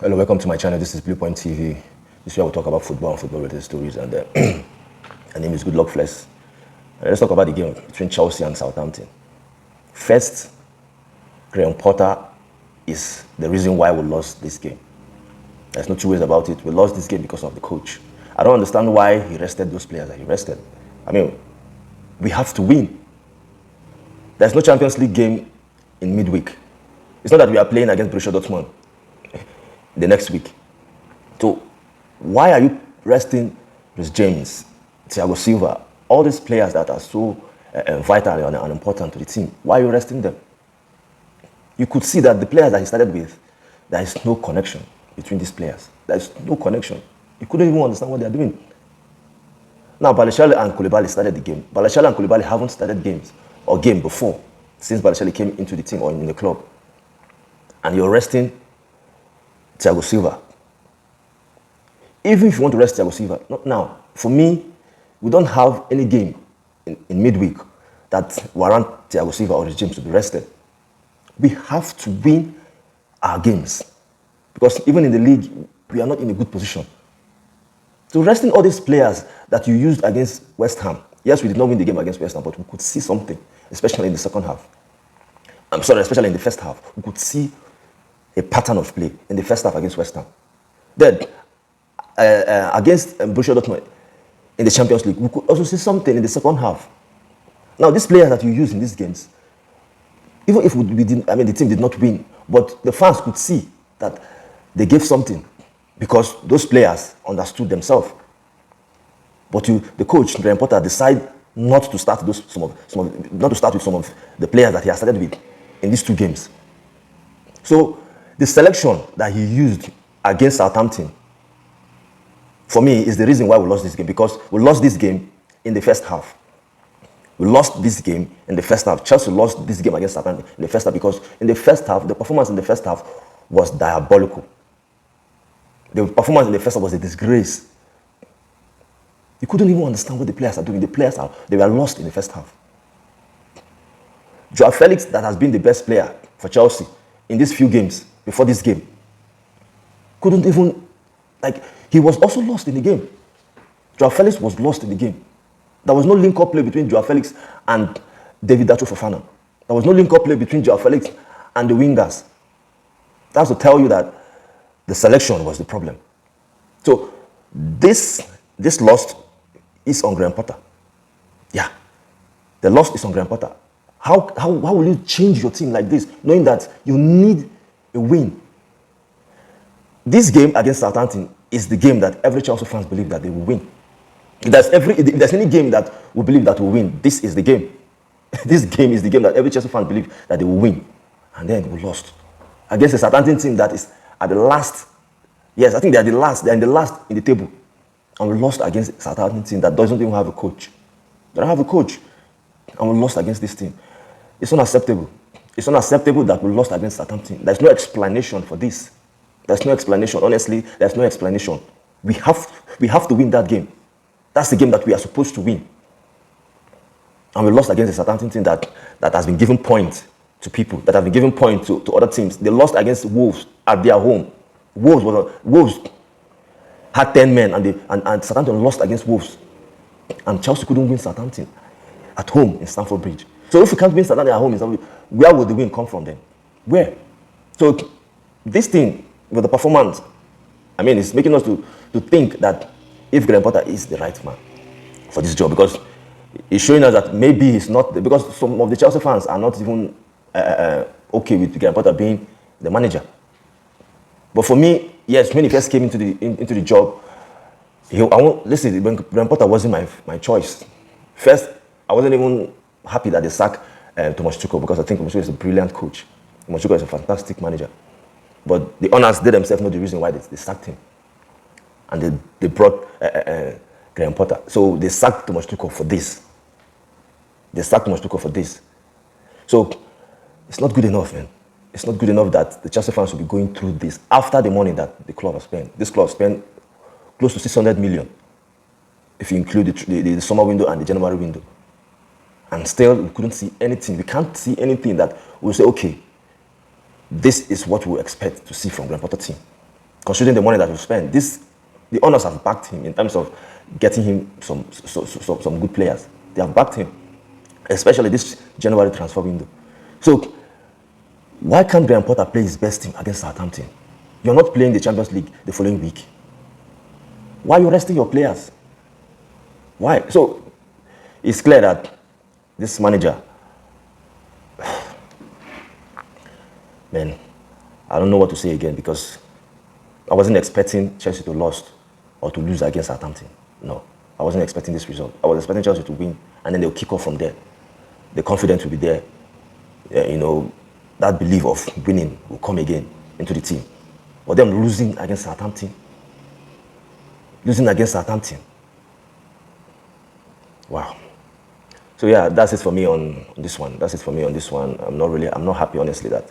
Hello, welcome to my channel. This is Blue Point TV. This is where we talk about football and football-related stories. And my name is Goodluck Flex. Let's talk about the game between Chelsea and Southampton. First, Graham Potter is the reason why we lost this game. There's no two ways about it. We lost this game because of the coach. I don't understand why he rested those players that he rested. I mean, we have to win. There's no Champions League game in midweek. It's not that we are playing against Borussia Dortmund the next week. So why are you resting Chris James, Thiago Silva, all these players that are so vital and important to the team? Why are you resting them? You could see that the players that he started with, there is no connection between these players. There is no connection. You couldn't even understand what they are doing. Now, Balotelli and Koulibaly started the game. Balotelli and Koulibaly haven't started games or game before since Balotelli came into the team or in the club. And you're resting Thiago Silva. Even if you want to rest Thiago Silva, not now. For me, we don't have any game in midweek that warrant Thiago Silva or James to be rested. We have to win our games. Because even in the league, we are not in a good position. So resting all these players that you used against West Ham, yes, we did not win the game against West Ham, but we could see something, especially in the second half. I'm sorry, especially in the first half. We could see a pattern of play in the first half against West Ham. Then, against Borussia Dortmund in the Champions League, we could also see something in the second half. Now, these players that you use in these games, even if we didn't, I mean, the team did not win, but the fans could see that they gave something because those players understood themselves. But the coach, Graham Potter, decided not to start with some of the players that he has started with in these two games. So the selection that he used against Southampton, for me, is the reason why we lost this game, because we lost this game in the first half. We lost this game in the first half. Chelsea lost this game against Southampton in the first half because in the first half, the performance in the first half was diabolical. The performance in the first half was a disgrace. You couldn't even understand what the players are doing. They were lost in the first half. Joao Felix, that has been the best player for Chelsea in these few games before this game, couldn't even, he was also lost in the game. Joao Felix was lost in the game. There was no link-up play between Joao Felix and David Datro Fofana. There was no link-up play between Joao Felix and the wingers. That's to tell you that the selection was the problem. So this loss is on Graham Potter. Yeah, the loss is on Graham Potter. How will you change your team like this, knowing that you need a win? This game against Southampton is the game that every Chelsea fans believe that they will win. If there's any game that we believe that will win, this is the game. This game is the game that every Chelsea fan believe that they will win. And then we lost against a Southampton team that is at the last. Yes, I think they're in the last in the table. And we lost against a Southampton team that doesn't even have a coach. They don't have a coach. And we lost against this team. It's unacceptable. It's unacceptable that we lost against Southampton. There's no explanation for this. There's no explanation. Honestly, there's no explanation. We have to win that game. That's the game that we are supposed to win. And we lost against a Southampton team that has been giving points to people, that have been giving points to other teams. They lost against Wolves at their home. Wolves had 10 men and Southampton lost against Wolves. And Chelsea couldn't win Southampton at home in Stamford Bridge. So if we can't win Southampton at home, where will the win come from then? Where? So this thing with the performance, I mean, it's making us to think that if Graham Potter is the right man for this job, because it's showing us that maybe he's not, because some of the Chelsea fans are not even okay with Graham Potter being the manager. But for me, yes, when he first came into the job, listen, when Graham Potter wasn't my choice. First, I wasn't even happy that they sacked Thomas Tuchel, because I think Thomas Tuchel is a brilliant coach. Thomas Tuchel is a fantastic manager. But the owners, they themselves know the reason why they sacked him. And they brought Graham Potter. So they sacked Thomas Tuchel for this. So it's not good enough, man. It's not good enough that the Chelsea fans will be going through this after the money that the club has spent. This club spent close to 600 million, if you include the summer window and the January window. And still, we couldn't see anything. We can't see anything that will say, okay, this is what we expect to see from Graham Potter team. considering the money that we've spent. The owners have backed him in terms of getting him some good players. They have backed him, especially this January transfer window. So why can't Graham Potter play his best team against Southampton? You're not playing the Champions League the following week. Why are you resting your players? Why? So it's clear that this manager, man, I don't know what to say again, because I wasn't expecting Chelsea to lost or to lose against Southampton. No, I wasn't expecting this result. I was expecting Chelsea to win, and then they'll kick off from there. The confidence will be there. You know, that belief of winning will come again into the team. But them losing against Southampton. Wow. So yeah, that's it for me on this one. I'm not happy, honestly, that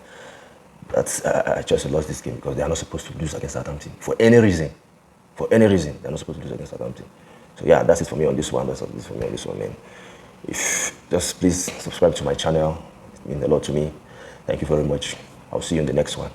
Chelsea lost this game, because they are not supposed to lose against Southampton for any reason. They're not supposed to lose against Southampton. So yeah, that's it for me on this one. Man. Just please subscribe to my channel. It means a lot to me. Thank you very much. I'll see you in the next one.